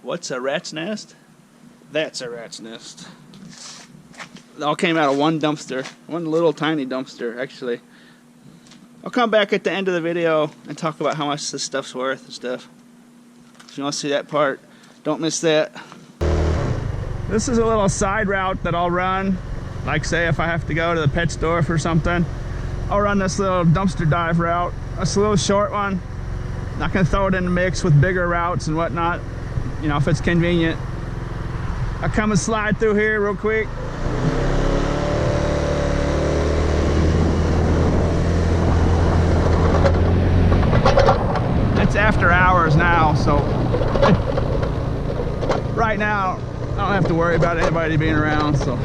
What's a rat's nest? That's a rat's nest. It all came out of one dumpster. One little tiny dumpster, actually. I'll come back at the end of the video and talk about how much this stuff's worth and stuff. If you want to see that part, don't miss that. This is a little side route that I'll run. Like say if I have to go to the pet store for something, I'll run this little dumpster dive route. It's a little short one. Not gonna throw it in the mix with bigger routes and whatnot, you know, if it's convenient. I'll come and slide through here real quick. It's after hours now, so right now I don't have to worry about anybody being around, so.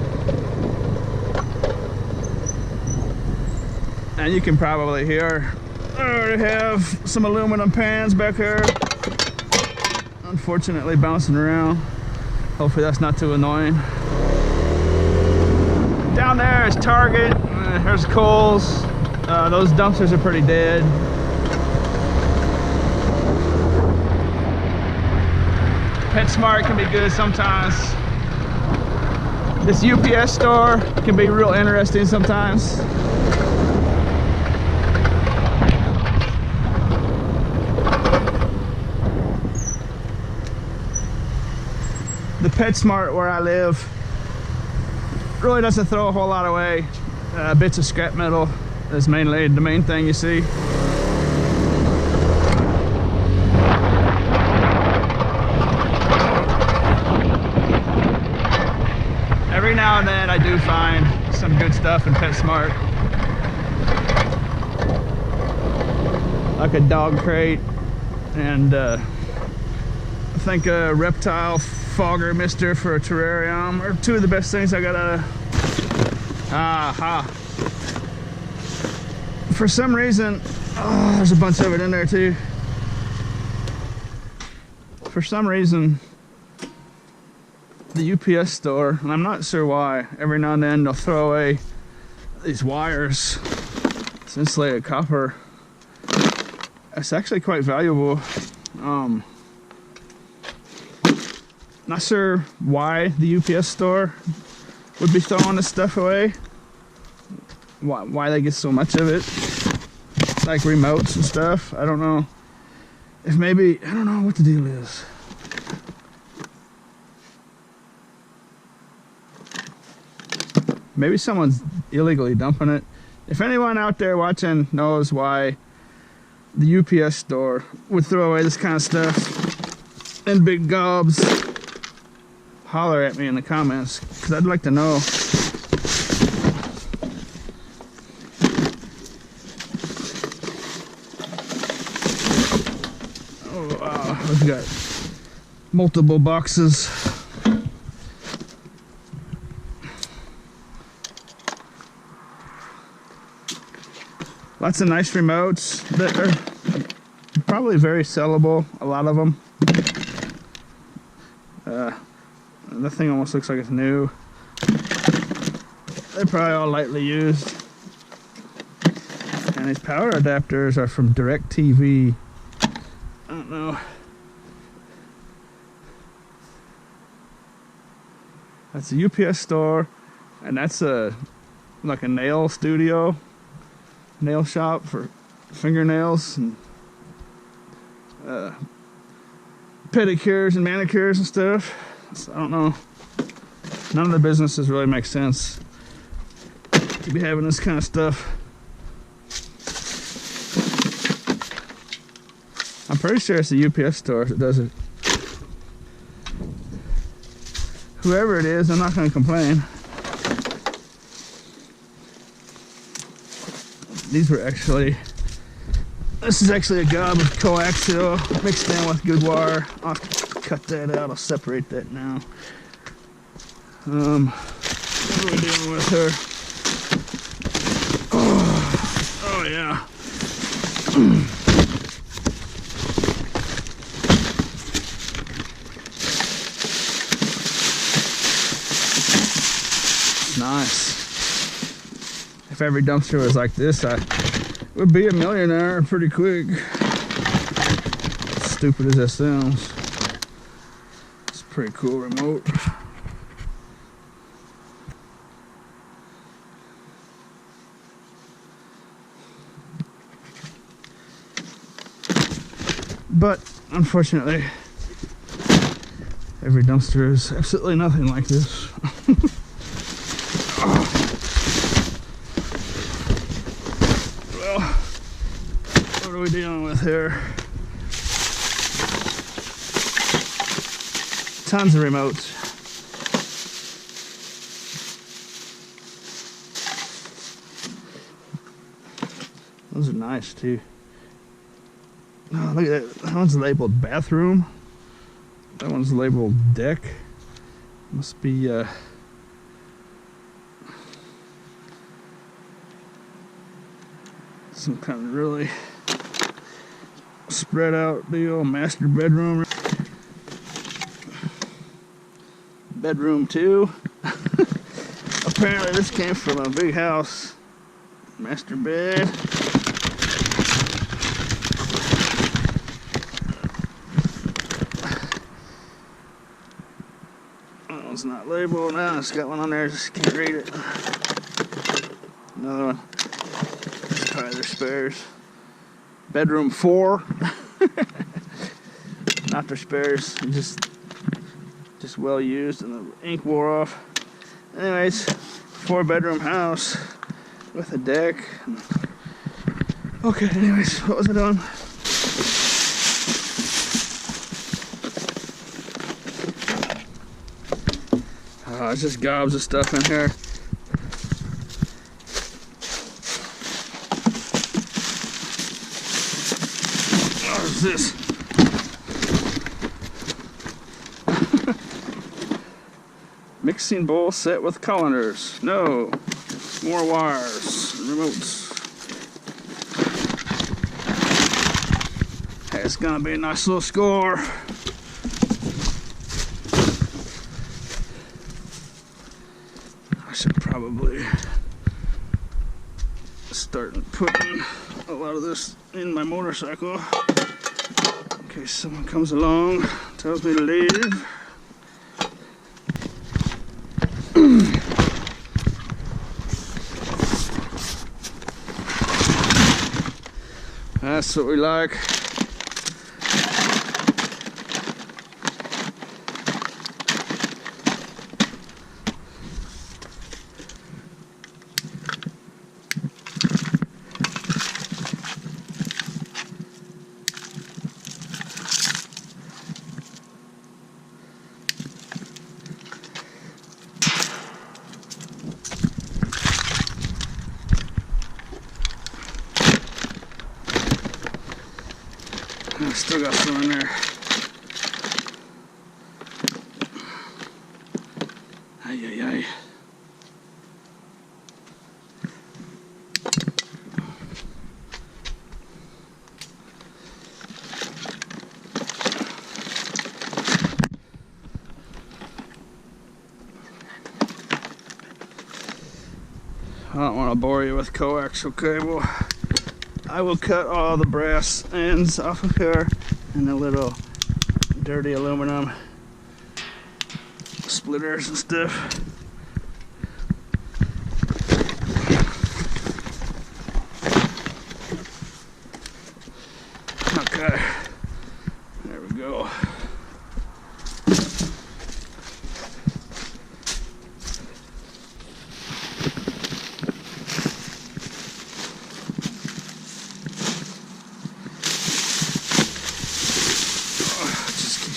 And you can probably hear, I already have some aluminum pans back here, unfortunately bouncing around. Hopefully that's not too annoying. Down there is Target, there's Kohl's. Those dumpsters are pretty dead. PetSmart can be good sometimes. This UPS store can be real interesting sometimes. The PetSmart where I live really doesn't throw a whole lot away. Bits of scrap metal is mainly the main thing you see. Every now and then I do find some good stuff in PetSmart. Like a dog crate and I think a reptile fogger mister for a terrarium are two of the best things I got out of. Aha. For some reason, oh, there's a bunch of it in there too. For some reason, the UPS store, and I'm not sure why, every now and then they'll throw away these wires. It's insulated copper. It's actually quite valuable. Not sure why the UPS store would be throwing this stuff away. Why they get so much of it. Like remotes and stuff. I don't know. If maybe, I don't know what the deal is. Maybe someone's illegally dumping it. If anyone out there watching knows why the UPS store would throw away this kind of stuff in big gobs, holler at me in the comments, because I'd like to know. Oh wow, we've got multiple boxes. Lots of nice remotes that are probably very sellable, a lot of them. The thing almost looks like it's new. They're probably all lightly used. And these power adapters are from DirecTV. I don't know. That's a UPS store, and that's like a nail studio, nail shop for fingernails and pedicures and manicures and stuff. So I don't know. None of the businesses really make sense to be having this kind of stuff. I'm pretty sure it's the UPS store that does it. Whoever it is, I'm not going to complain. These were actually, this is actually a gob of coaxial mixed in with good wire. I'll cut that out, I'll separate that now. What are we dealing with here? Oh yeah. Nice. If every dumpster was like this, I would be a millionaire pretty quick. Stupid as that sounds. Pretty cool remote. But unfortunately, every dumpster is absolutely nothing like this. Well, what are we dealing with here? Tons of remotes. Those are nice too. Oh, look at that. That one's labeled bathroom. That one's labeled deck. Must be some kind of really spread out deal. Master bedroom. Bedroom 2. Apparently this came from a big house. Master bed. That one's not labeled. Now it's got one on there, just can't read it. Another one. Let's try their spares. Bedroom 4. Not their spares, just well used, and the ink wore off. Anyways, 4-bedroom house with a deck. Okay, anyways, what was I doing? It's just gobs of stuff in here. What is this? Mixing bowl set with colanders. No. More wires. Remotes. Hey, it's gonna be a nice little score. I should probably start putting a lot of this in my motorcycle in case someone comes along, tells me to leave. That's what we like. I still got some in there. Ay, ay, ay. I don't want to bore you with coaxial cable. I will cut all the brass ends off of here and the little dirty aluminum splitters and stuff. Okay, there we go.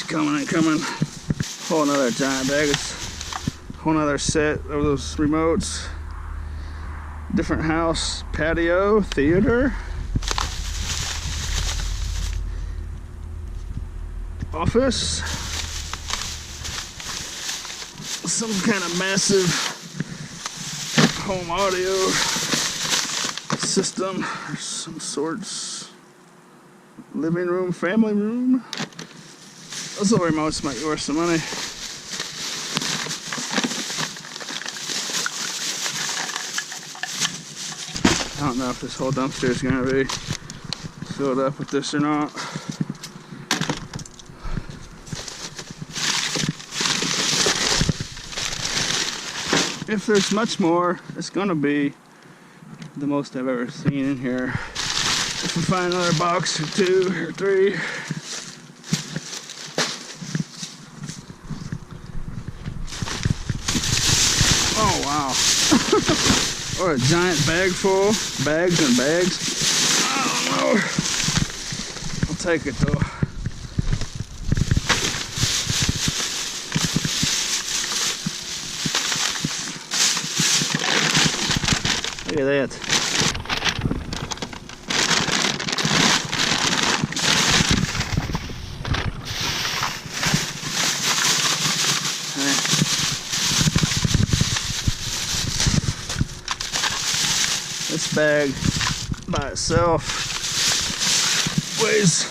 Coming and coming. Whole another giant bag. It's a whole another set of those remotes. Different house, patio, theater, office, some kind of massive home audio system or some sorts. Living room, family room. Those little remotes might be worth some money. I don't know if this whole dumpster is going to be filled up with this or not. if there's much more, it's gonna be the most I've ever seen in here. If we find another box or 2 or 3. Oh wow. Or a giant bag full. Bags and bags. I don't know. I'll take it though. Look at that. This bag by itself weighs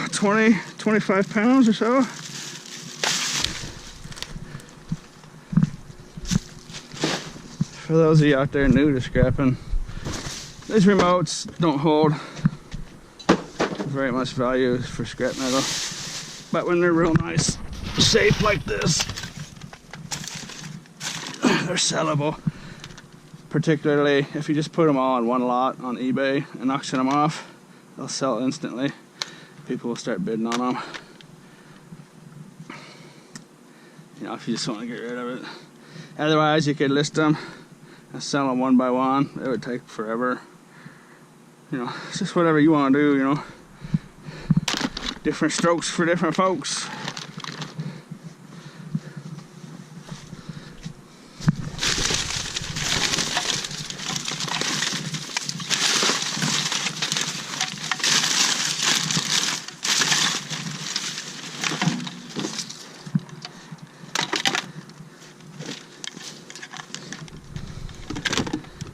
25 pounds or so. For those of you out there new to scrapping, these remotes don't hold very much value for scrap metal, but when they're real nice shape like this, they're sellable. Particularly if you just put them all in one lot on eBay and auction them off, they'll sell instantly. People will start bidding on them. You know, if you just want to get rid of it. Otherwise, you could list them and sell them one by one. It would take forever. You know, it's just whatever you want to do, you know. Different strokes for different folks.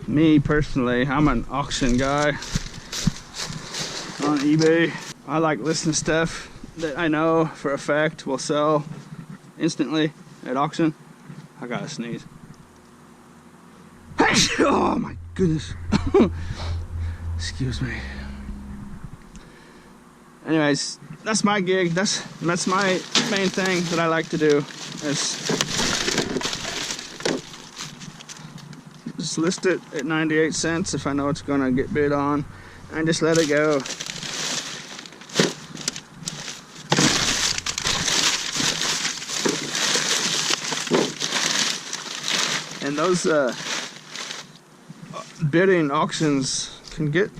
Me personally, I'm an auction guy on eBay. I like listing stuff that I know for a fact will sell instantly at auction. I gotta sneeze. Oh my goodness. Excuse me. Anyways, that's my gig. That's my main thing that I like to do. Just list it at 98 cents if I know it's gonna get bid on, and just let it go. And those bidding auctions can get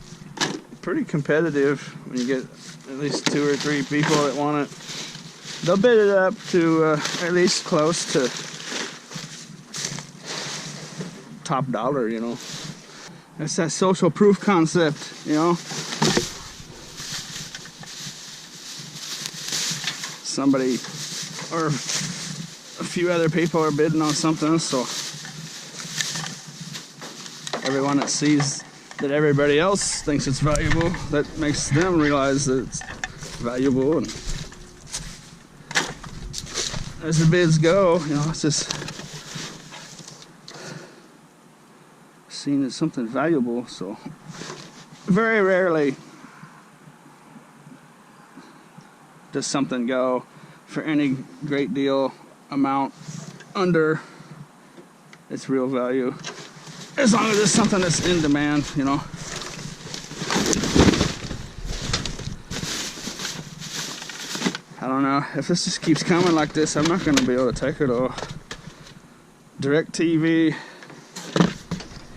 pretty competitive when you get at least 2 or 3 people that want it. They'll bid it up to at least close to top dollar, you know. That's that social proof concept, you know. Somebody or a few other people are bidding on something, so everyone that sees that everybody else thinks it's valuable, that makes them realize that it's valuable. And as the bids go, you know, it's just seen as something valuable. So very rarely does something go for any great deal amount under its real value, as long as it's something that's in demand, you know. I don't know, if this just keeps coming like this, I'm not going to be able to take it all. DirecTV,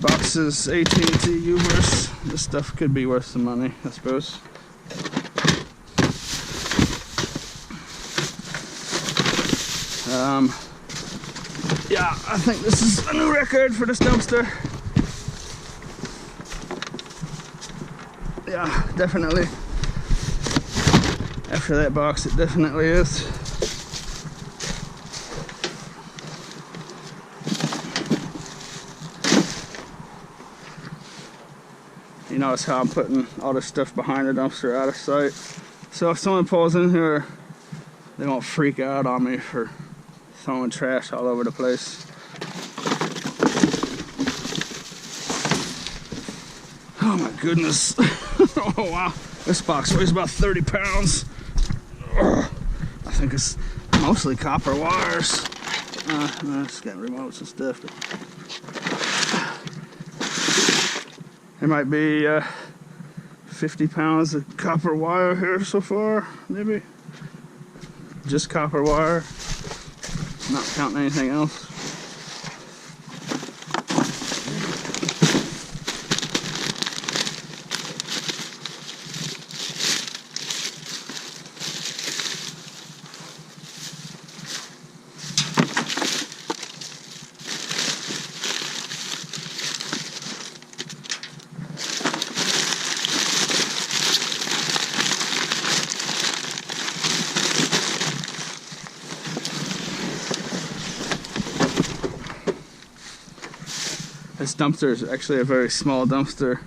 boxes, at&t, eWaste, this stuff could be worth some money, I suppose. Yeah, I think this is a new record for this dumpster. Yeah, definitely. After that box, it definitely is. You notice how I'm putting all this stuff behind the dumpster out of sight. So if someone pulls in here, they won't freak out on me for throwing trash all over the place. Oh my goodness. Oh wow. This box weighs about 30 pounds. I think it's mostly copper wires. It's got remotes and stuff. But there might be 50 pounds of copper wire here so far, maybe. Just copper wire, not counting anything else. This dumpster is actually a very small dumpster.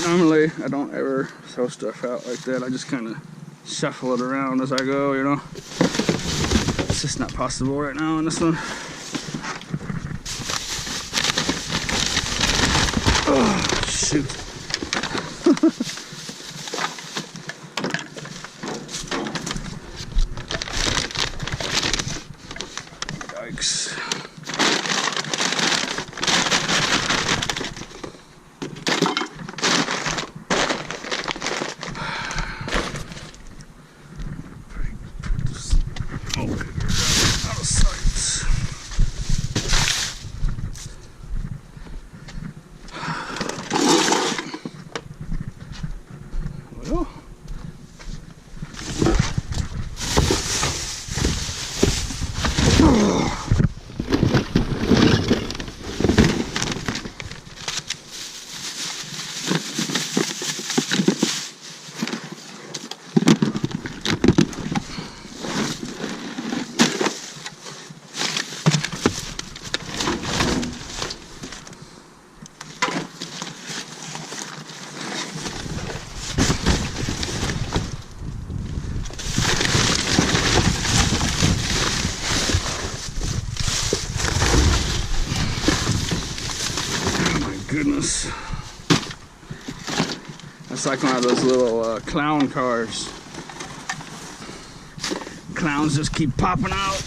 Normally, I don't ever throw stuff out like that. I just kind of shuffle it around as I go, you know. It's just not possible right now on this one. Oh, shoot. Yikes. Goodness, that's like one of those little clown cars. Clowns just keep popping out.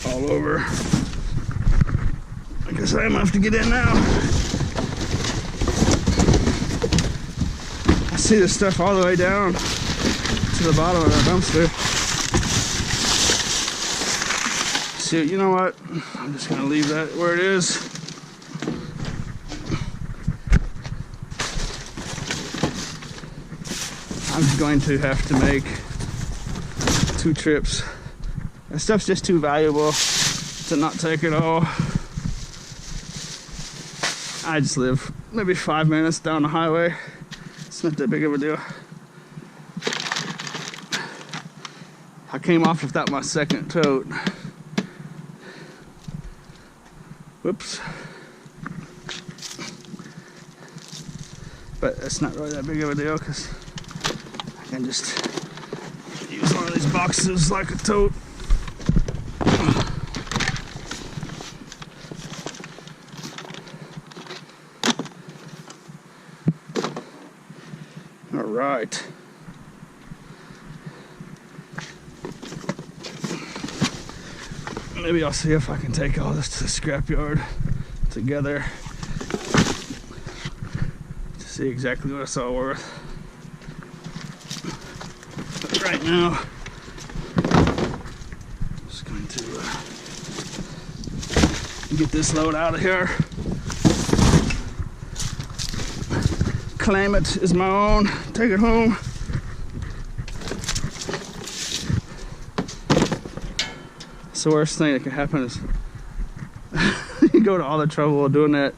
All over. I guess I'm gonna have to get in now. I see this stuff all the way down to the bottom of the dumpster. So, you know what? I'm just gonna leave that where it is. I'm going to have to make 2 trips. That stuff's just too valuable to not take it all. I just live maybe 5 minutes down the highway. It's not that big of a deal. I came off without my second tote. Whoops. But it's not really that big of a deal because I can just use one of these boxes like a tote. All right. Maybe I'll see if I can take all this to the scrapyard together to see exactly what it's all worth. But right now, I'm just going to get this load out of here. Claim it as my own, take it home. It's the worst thing that can happen is you go to all the trouble of doing that,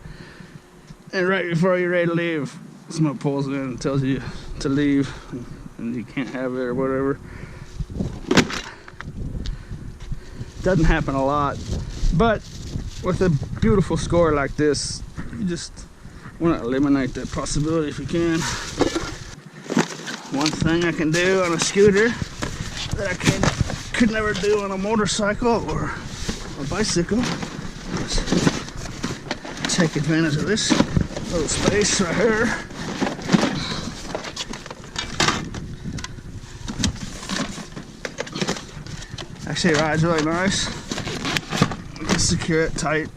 and right before you're ready to leave, Someone pulls it in and tells you to leave and you can't have it or whatever. Doesn't happen a lot, but with a beautiful score like this, you just want to eliminate that possibility if you can. One thing I can do on a scooter that I could never do on a motorcycle or a bicycle is take advantage of this little space right here. Actually, it rides really nice. I can secure it tight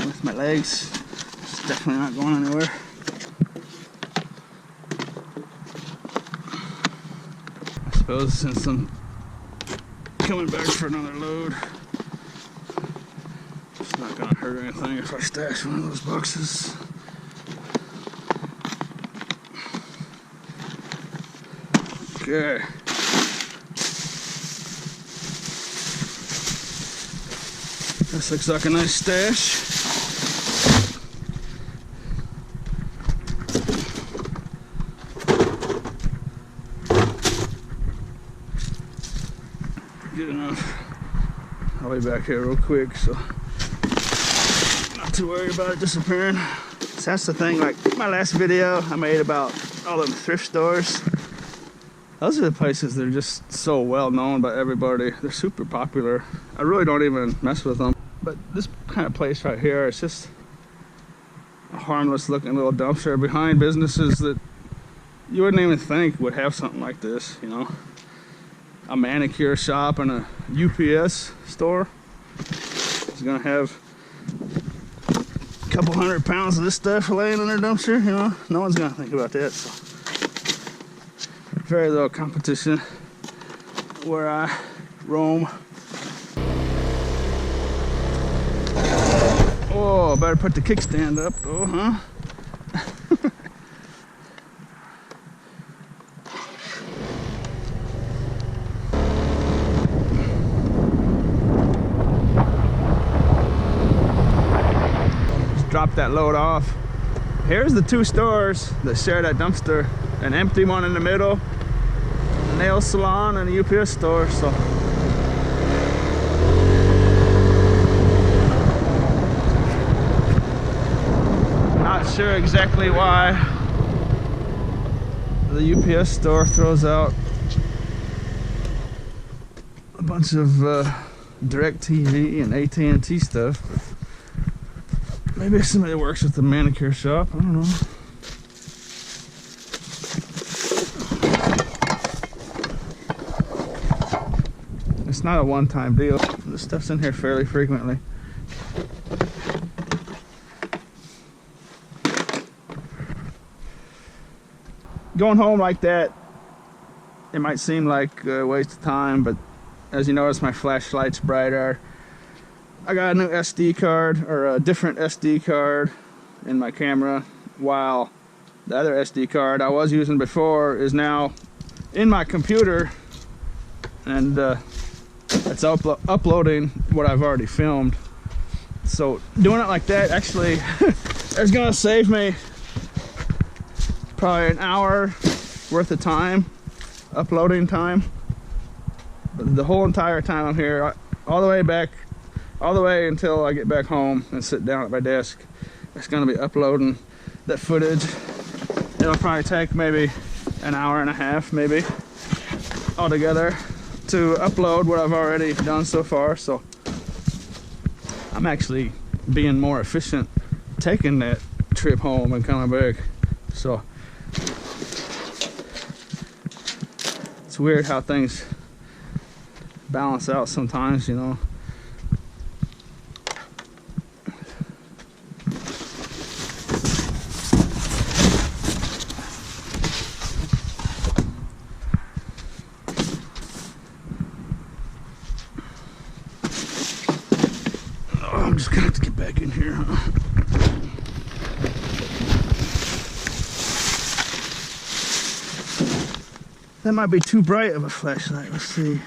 with my legs. It's definitely not going anywhere. I suppose since I'm coming back for another load, it's not gonna hurt anything if I stash one of those boxes. Okay. This looks like a nice stash. Good enough. I'll be back here real quick, so not too worried about it disappearing. So that's the thing, like my last video I made about all them thrift stores. Those are the places that are just so well known by everybody. They're super popular. I really don't even mess with them. But this kind of place right here, it's just a harmless looking little dumpster behind businesses that you wouldn't even think would have something like this, you know. A manicure shop and a UPS store is gonna have a couple 100 pounds of this stuff laying in their dumpster, you know. No one's gonna think about that, so. Very little competition where I roam. Oh, better put the kickstand up though, huh? Just drop that load off. Here's the two stores that share that dumpster. An empty one in the middle, a nail salon, and a UPS store, so. Not sure exactly why the UPS store throws out a bunch of DirecTV and at&t stuff. Maybe somebody works at the manicure shop, I don't know. It's not a one-time deal. This stuff's in here fairly frequently. Going home like that, it might seem like a waste of time, but as you notice, my flashlight's brighter. I got a new SD card, or a different SD card in my camera, while the other SD card I was using before is now in my computer, and it's uploading what I've already filmed. So doing it like that actually is gonna save me probably an hour worth of time, uploading time. But the whole entire time I'm here, all the way back, all the way until I get back home and sit down at my desk, it's gonna be uploading that footage. It'll probably take maybe an hour and a half, maybe, altogether, to upload what I've already done so far. So I'm actually being more efficient taking that trip home and coming back. So it's weird how things balance out sometimes, you know. I'm just gonna have to get back in here, huh? That might be too bright of a flashlight. Let's see.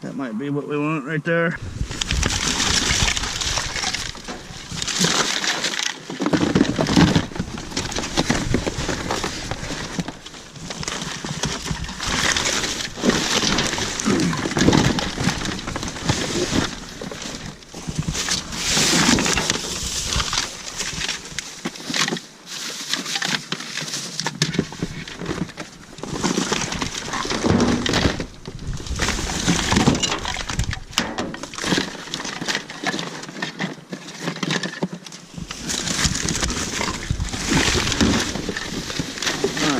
That might be what we want right there. My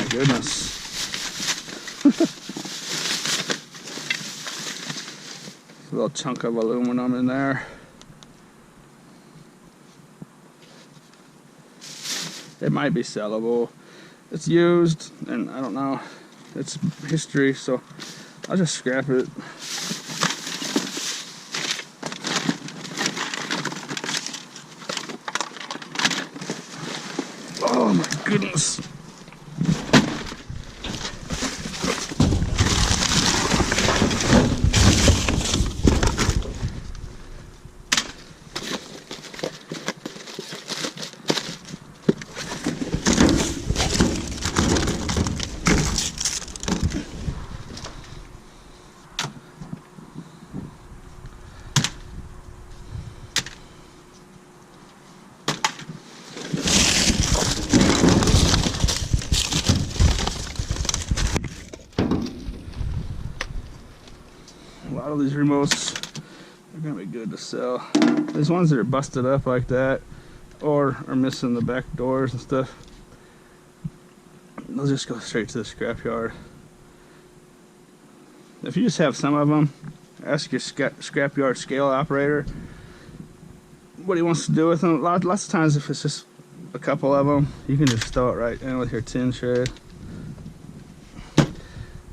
goodness. A little chunk of aluminum in there. It might be sellable. It's used, and I don't know. It's history, so I'll just scrap it. Oh my goodness. A lot of these remotes are gonna be good to sell. These ones that are busted up like that, or are missing the back doors and stuff, they'll just go straight to the scrapyard. If you just have some of them, ask your scrapyard scale operator what he wants to do with them. Lots of times, if it's just a couple of them, you can just throw it right in with your tin shred.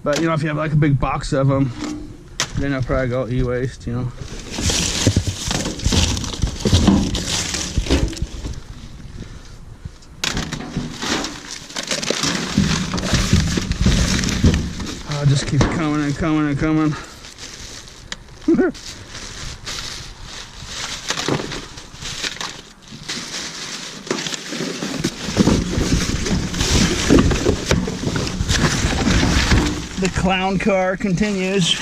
But you know, if you have like a big box of them, then I'll probably go eWaste, you know. Oh, it just keeps coming and coming and coming. The clown car continues.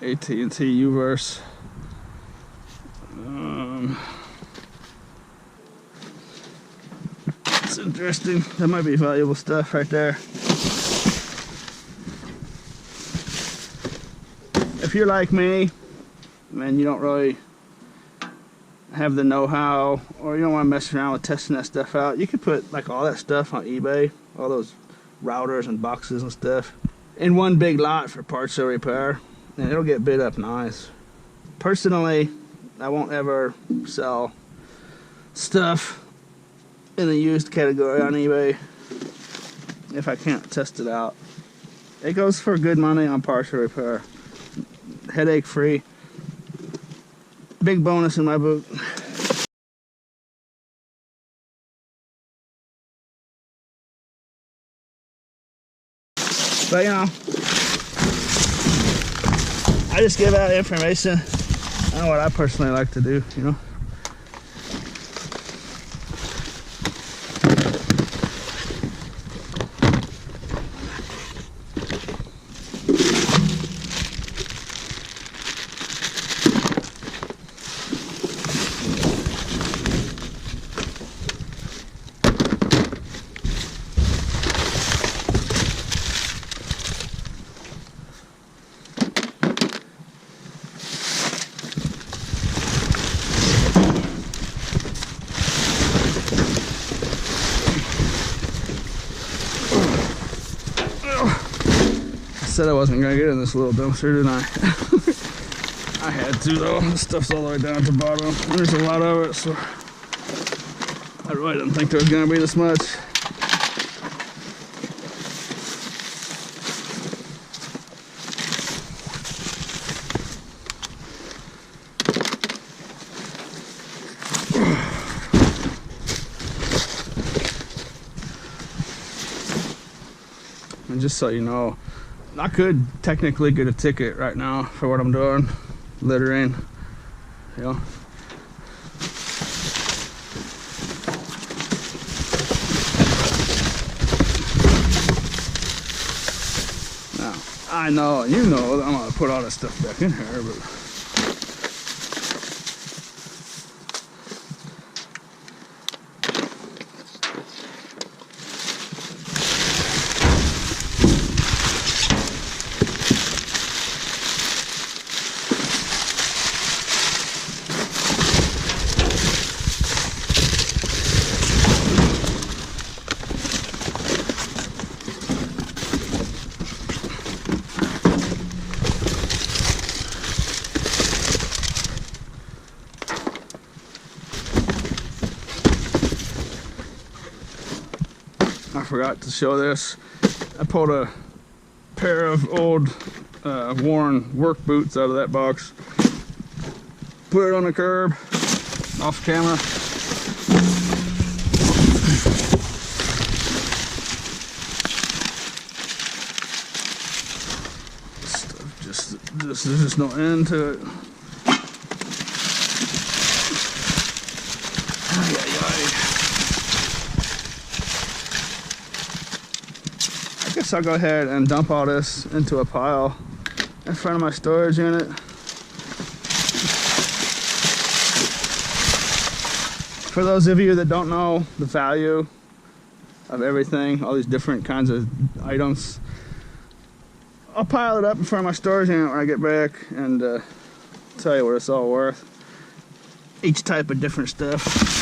at&t eWaste. It's interesting. That might be valuable stuff right there. If you're like me, and you don't really have the know-how, or you don't want to mess around with testing that stuff out, you could put like all that stuff on eBay, all those routers and boxes and stuff, in one big lot for parts or repair, and it'll get bid up nice. Personally, I won't ever sell stuff in the used category on eBay if I can't test it out. It goes for good money on parts or repair. Headache free. Big bonus in my book. But you know, I just give out information on what I personally like to do, you know. I said I wasn't gonna get in this little dumpster, didn't I? I had to though. The stuff's all the way down at the bottom. There's a lot of it, so I really didn't think there was gonna be this much. And just so you know, I could technically get a ticket right now for what I'm doing, littering, you know. Now, I know, you know, that I'm gonna put all this stuff back in here, but I forgot to show this. I pulled a pair of old worn work boots out of that box. Put it on the curb, off camera. Stuff just there's just no end to it. Ay, ay, ay. I guess I'll go ahead and dump all this into a pile in front of my storage unit. For those of you that don't know the value of everything, all these different kinds of items, I'll pile it up in front of my storage unit when I get back and tell you what it's all worth. Each type of different stuff.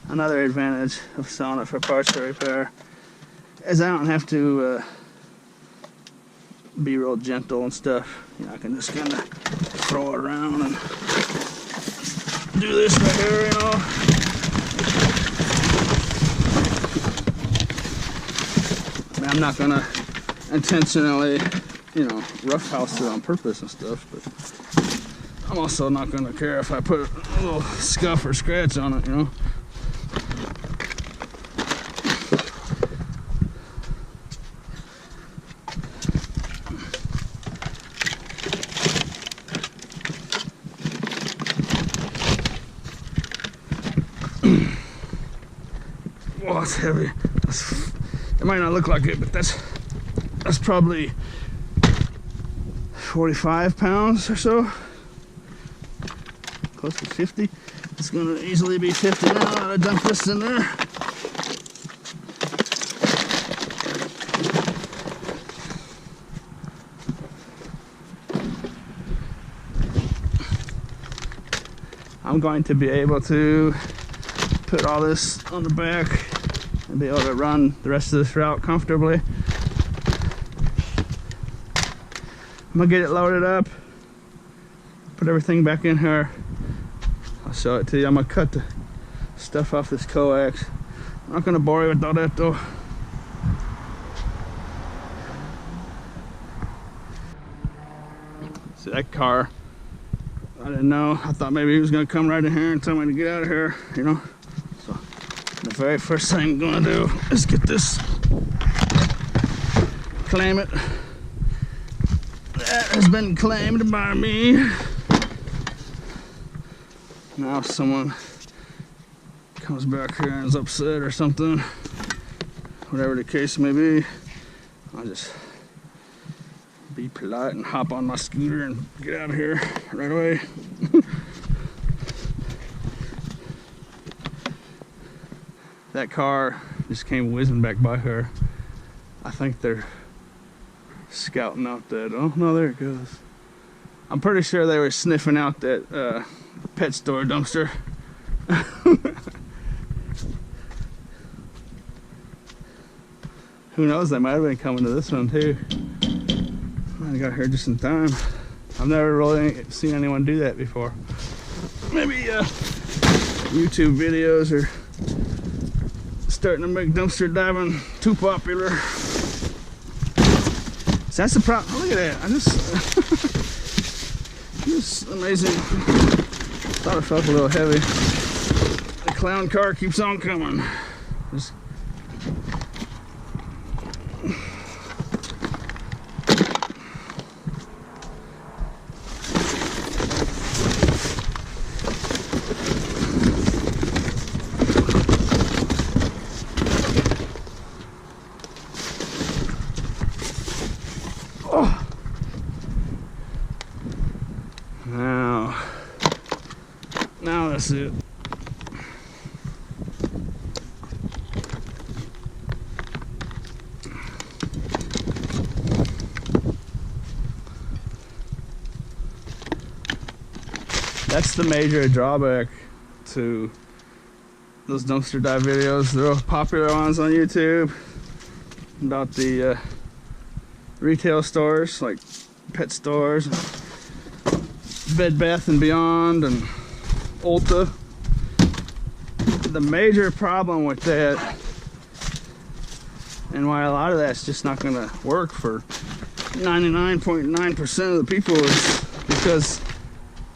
Another advantage of selling it for parts or repair is I don't have to be real gentle and stuff. You know, I can just kind of throw it around and do this right here, you know. I mean, I'm not gonna intentionally, you know, roughhouse it on purpose and stuff, but I'm also not gonna care if I put a little scuff or scratch on it, you know. Oh, it's heavy. It might not look like it, but that's probably 45 pounds or so. Close to 50. It's gonna easily be 50 now that I dump this in there. I'm going to be able to put all this on the back and be able to run the rest of this route comfortably. I'm gonna get it loaded up, put everything back in here. I'll show it to you. I'm gonna cut the stuff off this coax. I'm not gonna bore you with all that though. See that car? I didn't know. I thought maybe he was gonna come right in here and tell me to get out of here, you know. So the very first thing I'm gonna do is get this, claim it. That has been claimed by me. Now if someone comes back here and is upset or something, whatever the case may be, I'll just be polite and hop on my scooter and get out of here right away. That car just came whizzing back by her. I think they're scouting out that. Oh no, there it goes. I'm pretty sure they were sniffing out that pet store dumpster. Who knows, they might have been coming to this one too. I got here just in time. I've never really seen anyone do that before. Maybe YouTube videos are starting to make dumpster diving too popular. So that's the problem. Look at that. I just just amazing. Thought it felt a little heavy. The clown car keeps on coming. Just now that's it. That's the major drawback to those dumpster dive videos. They're all popular ones on YouTube about the retail stores like pet stores, Bed Bath and Beyond, and Ulta. The major problem with that, and why a lot of that's just not going to work for 99.9% of the people, is because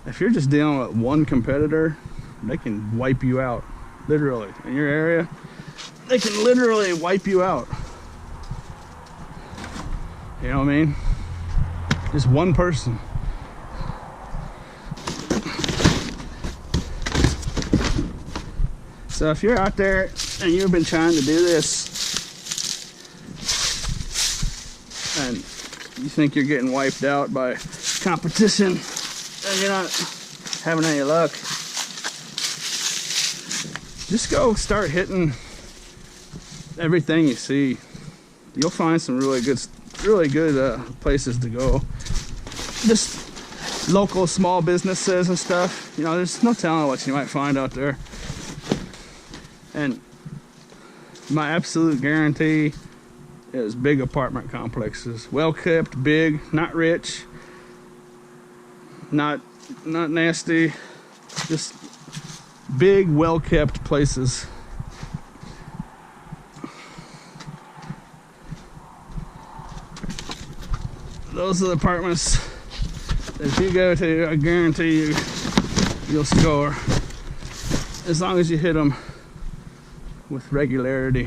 if you're just dealing with one competitor, they can wipe you out. Literally, in your area, they can literally wipe you out. You know what I mean? Just one person. So if you're out there and you've been trying to do this and you think you're getting wiped out by competition and you're not having any luck, just go start hitting everything you see. You'll find some really good places to go. Just local small businesses and stuff. You know, there's no telling what you might find out there. And my absolute guarantee is big apartment complexes. Well kept, big, not rich, not nasty, just big, well kept places. Those are the apartments that if you go to, I guarantee you, you'll score. As long as you hit them with regularity.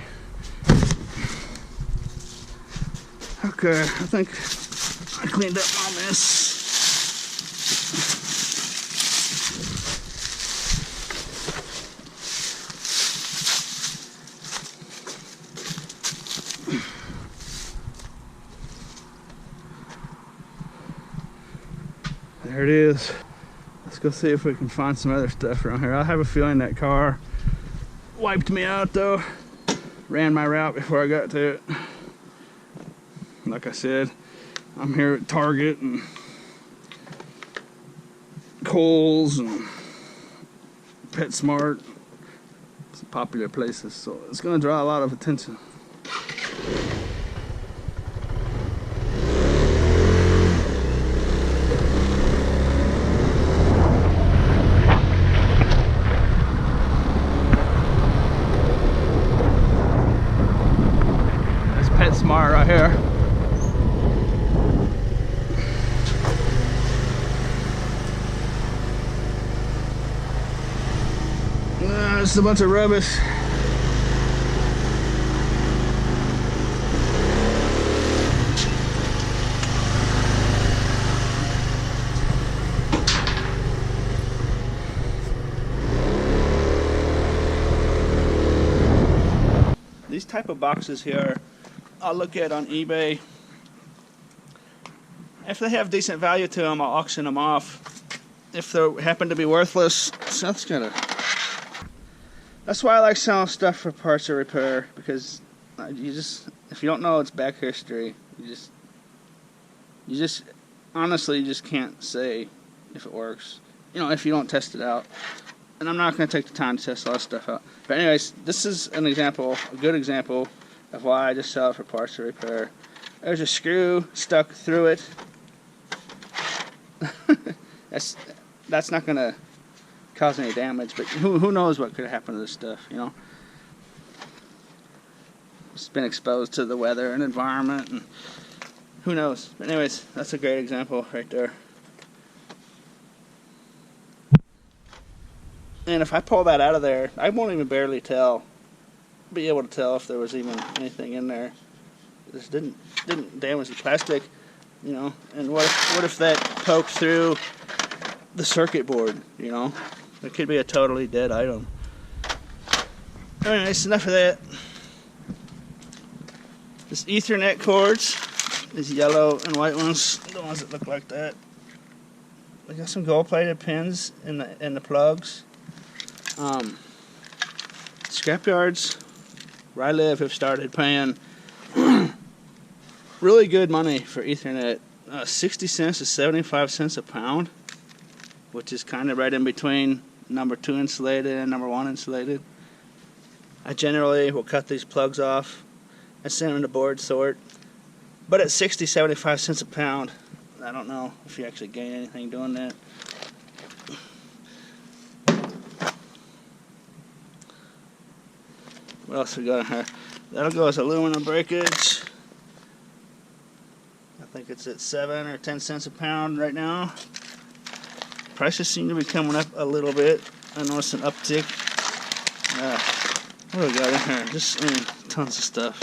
Okay, I think I cleaned up my mess. There it is. Let's go see if we can find some other stuff around here. I have a feeling that car wiped me out though. Ran my route before I got to it. Like I said, I'm here at Target and Kohl's and PetSmart. Some popular places, so it's gonna draw a lot of attention. PetSmart right here. it's a bunch of rubbish. These type of boxes here, I'll look at on eBay. If they have decent value to them, I'll auction them off. If they happen to be worthless, that's why I like selling stuff for parts or repair, because if you don't know its back history, honestly, you just can't say if it works. You know, if you don't test it out. And I'm not going to take the time to test all this stuff out. But anyways, this is an example, a good example of why I just sell it for parts or repair. There's a screw stuck through it. That's not going to cause any damage, but who knows what could happen to this stuff, you know? It's been exposed to the weather and environment, and who knows. But anyways, that's a great example right there. And if I pull that out of there, I won't even be able to tell if there was even anything in there. This didn't damage the plastic, you know. And what if that poked through the circuit board, you know? It could be a totally dead item. Anyways, enough of that. This Ethernet cords, these yellow and white ones, the ones that look like that. We got some gold-plated pins in the plugs. Scrapyards where I live have started paying really good money for Ethernet, 60 cents to 75 cents a pound, which is kind of right in between number 2 insulated and number 1 insulated. I generally will cut these plugs off and send them to board sort, but at 60, 75 cents a pound, I don't know if you actually gain anything doing that. What else we got in here? That'll go as aluminum breakage. I think it's at 7 or 10 cents a pound right now. Prices seem to be coming up a little bit. I noticed an uptick. What do we got in here? Just tons of stuff.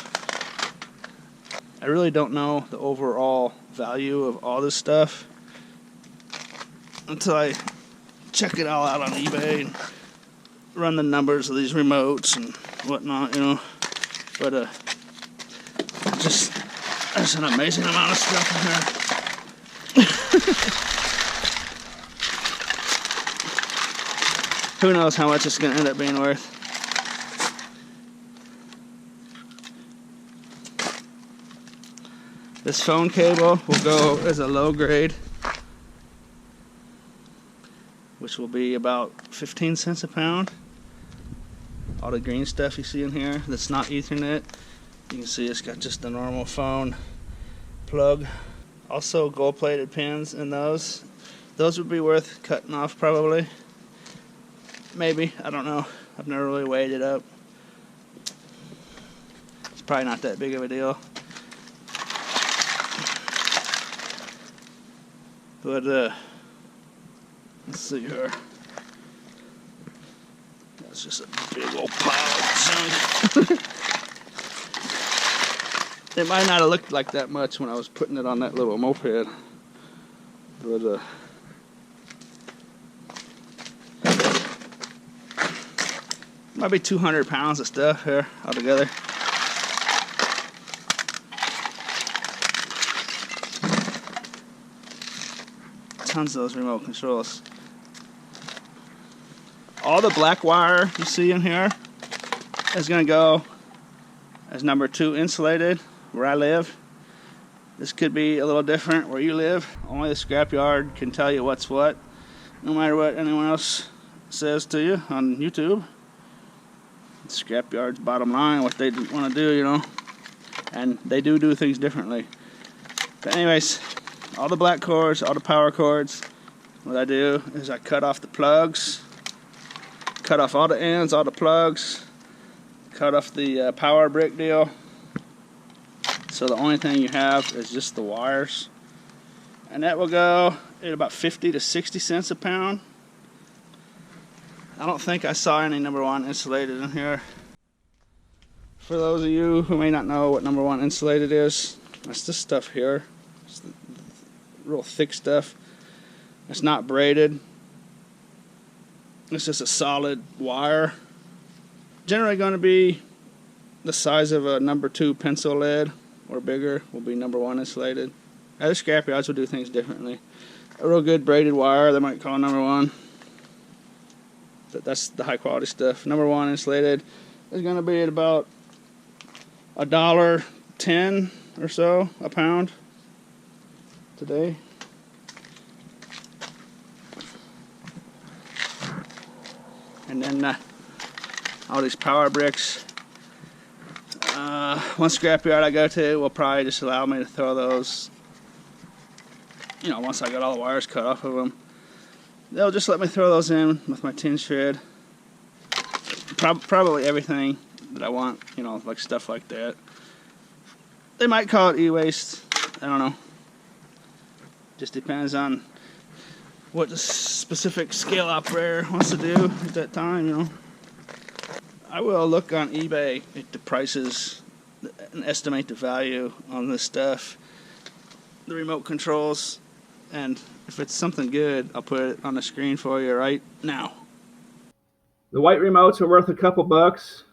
I really don't know the overall value of all this stuff until I check it all out on eBay and run the numbers of these remotes and whatnot, you know. But there's an amazing amount of stuff in here. Who knows how much it's going to end up being worth. This phone cable will go as a low grade, which will be about 15 cents a pound. All the green stuff you see in here that's not Ethernet, you can see it's got just a normal phone plug. Also gold-plated pins in those. Those would be worth cutting off probably. Maybe, I don't know. I've never really weighed it up. It's probably not that big of a deal. But let's see here. That's just a big old pile of junk. It might not have looked like that much when I was putting it on that little moped, but might be 200 pounds of stuff here altogether. Tons of those remote controls. All the black wire you see in here is going to go as number 2 insulated where I live. This could be a little different where you live. Only the scrapyard can tell you what's what, no matter what anyone else says to you on YouTube. The scrapyard's bottom line, what they want to do, you know. And they do things differently. But anyways, all the black cords, all the power cords, what I do is I cut off the plugs, cut off all the ends, all the plugs, cut off the power brick deal. So the only thing you have is just the wires. And that will go at about 50 to 60 cents a pound. I don't think I saw any number 1 insulated in here. For those of you who may not know what number 1 insulated is, that's this stuff here. It's the real thick stuff. It's not braided. It's just a solid wire. Generally going to be the size of a number 2 pencil lead or bigger will be number 1 insulated. Other scrapyards will do things differently. A real good braided wire they might call number 1. That's the high quality stuff. Number 1 insulated is going to be at about $1.10 or so a pound today. And then all these power bricks. One scrapyard I go to will probably just allow me to throw those, you know, once I got all the wires cut off of them. They'll just let me throw those in with my tin shred. Probably everything that I want, you know, like stuff like that. They might call it eWaste. I don't know. Just depends on what the specific scale operator wants to do at that time, you know. I will look on eBay at the prices and estimate the value on this stuff, the remote controls, and if it's something good, I'll put it on the screen for you right now. The white remotes are worth a couple bucks.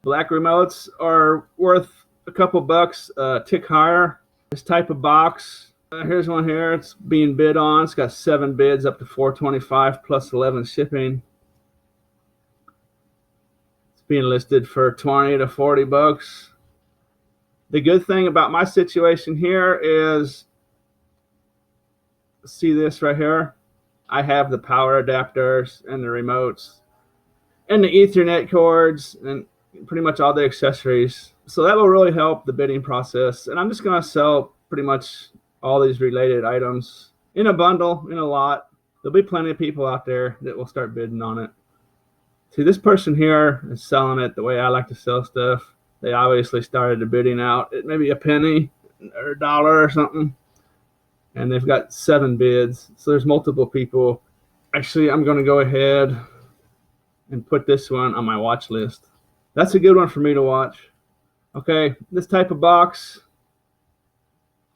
Black remotes are worth a couple bucks, tick higher. This type of box, here's one here. It's being bid on. It's got 7 bids up to $425 plus 11 shipping. It's being listed for 20 to 40 bucks. The good thing about my situation here is, see this right here? I have the power adapters and the remotes and the Ethernet cords and pretty much all the accessories. So that will really help the bidding process. And I'm just going to sell pretty much all these related items in a bundle, in a lot. There'll be plenty of people out there that will start bidding on it. See, this person here is selling it the way I like to sell stuff. They obviously started the bidding out at maybe a penny or $1 or something. And they've got 7 bids. So there's multiple people. Actually, I'm going to go ahead and put this one on my watch list. That's a good one for me to watch. Okay, this type of box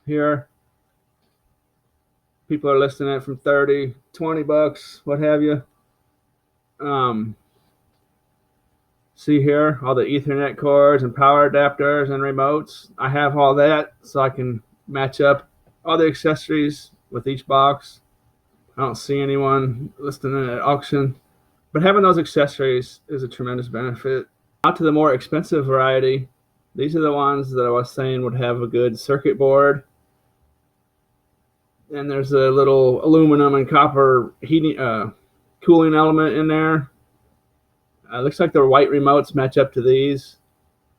here, people are listing it from 30, 20 bucks, what have you. See here, all the Ethernet cords and power adapters and remotes. I have all that so I can match up all the accessories with each box. I don't see anyone listing it at auction, but having those accessories is a tremendous benefit. Out to the more expensive variety, these are the ones that I was saying would have a good circuit board. And there's a little aluminum and copper heating, cooling element in there. Looks like the white remotes match up to these.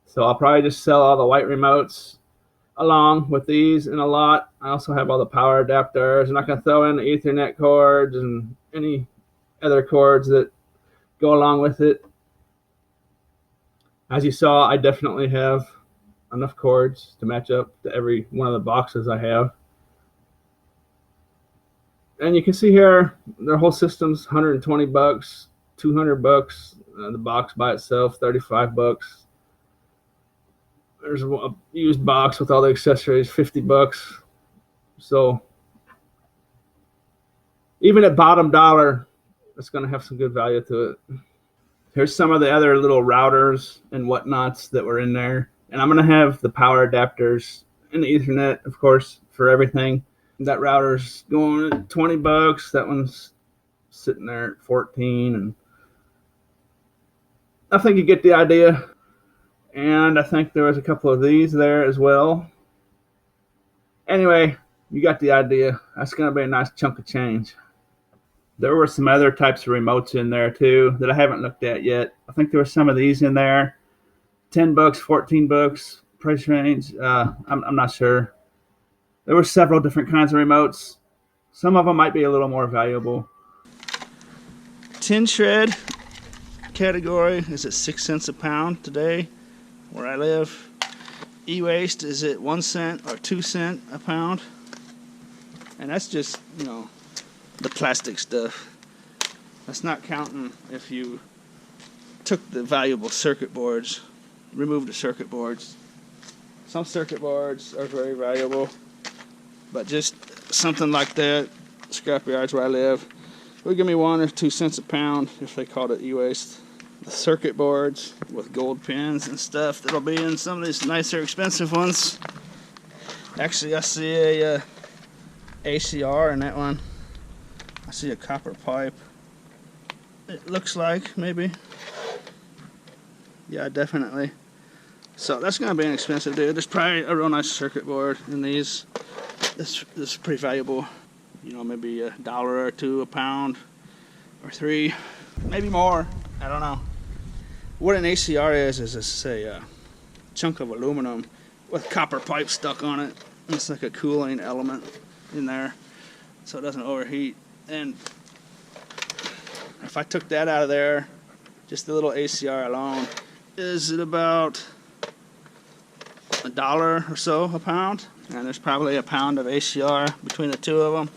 So I'll probably just sell all the white remotes along with these in a lot. I also have all the power adapters, and I can throw in the Ethernet cords and any other cords that go along with it. As you saw, I definitely have enough cords to match up to every one of the boxes I have. And you can see here, their whole system's 120 bucks, 200 bucks. The box by itself, 35 bucks. There's a used box with all the accessories, 50 bucks. So even at bottom dollar, it's going to have some good value to it. Here's some of the other little routers and whatnots that were in there. And I'm going to have the power adapters and the Ethernet, of course, for everything. That router's going at 20 bucks. That one's sitting there at 14. And I think you get the idea. And I think there was a couple of these there as well. Anyway, you got the idea. That's going to be a nice chunk of change. There were some other types of remotes in there too that I haven't looked at yet. I think there were some of these in there. 10 bucks, 14 bucks price range. I'm not sure. There were several different kinds of remotes. Some of them might be a little more valuable. Tin shred category is at 6 cents a pound today where I live. eWaste is at 1 cent or 2 cents a pound. And that's just, you know, the plastic stuff. That's not counting if you took the valuable circuit boards, removed the circuit boards. Some circuit boards are very valuable, but just something like that, scrap yards where I live, would give me 1 or 2 cents a pound if they called it e-waste. The circuit boards with gold pins and stuff that'll be in some of these nicer, expensive ones. Actually, I see a ACR in that one. I see a copper pipe. It looks like, maybe. Yeah, definitely. So that's gonna be an expensive dude. There's probably a real nice circuit board in these. This is pretty valuable. You know, maybe $1 or $2 a pound, or 3, maybe more. I don't know. What an ACR is it's a chunk of aluminum with copper pipe stuck on it. It's like a cooling element in there, so it doesn't overheat. And if I took that out of there, just the little ACR alone, is it about $1 or so a pound? And there's probably a pound of ACR between the two of them.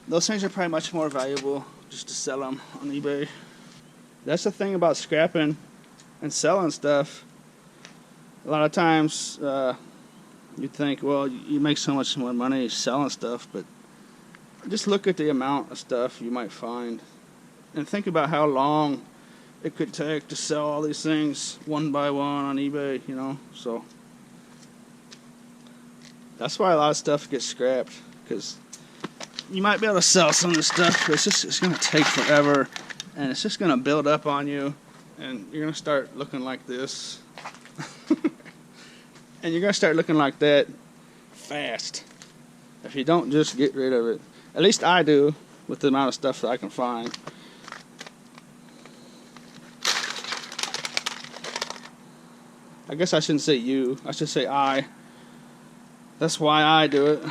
Those things are probably much more valuable just to sell them on eBay. That's the thing about scrapping and selling stuff. A lot of times you think, well, you make so much more money selling stuff, but just look at the amount of stuff you might find and think about how long it could take to sell all these things one by one on eBay, you know. So that's why a lot of stuff gets scrapped, because you might be able to sell some of this stuff, but it's going to take forever, and it's just going to build up on you, and you're going to start looking like this. And you're going to start looking like that fast if you don't just get rid of it. At least I do, with the amount of stuff that I can find. I guess I shouldn't say you, I should say I. That's why I do it.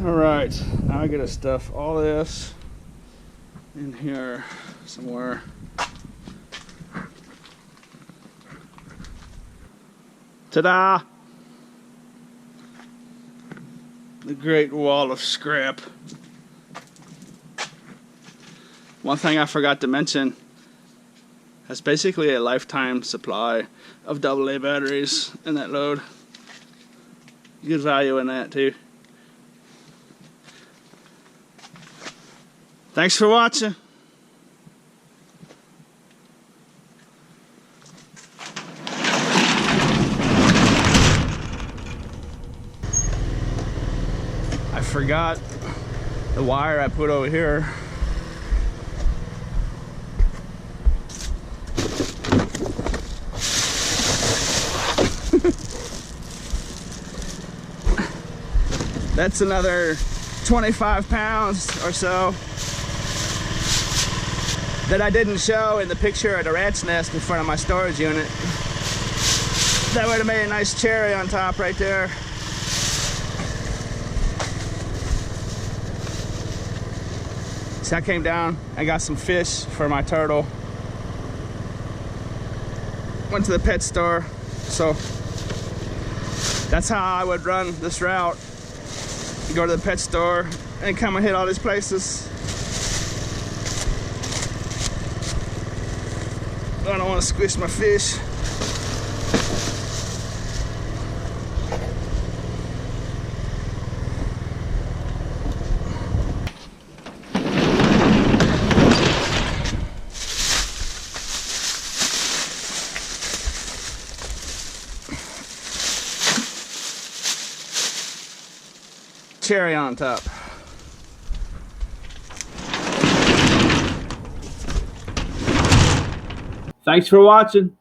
Alright, now I gotta stuff all this in here somewhere. Ta-da! The great wall of scrap. One thing I forgot to mention, that's basically a lifetime supply of AA batteries in that load. Good value in that too. Thanks for watching. I forgot the wire I put over here. That's another 25 pounds or so that I didn't show in the picture of the rat's nest in front of my storage unit. That would have made a nice cherry on top right there. So I came down, I got some fish for my turtle. Went to the pet store, so that's how I would run this route. Go to the pet store and come and hit all these places. I don't want to squish my fish. Cherry on top. Thanks for watching.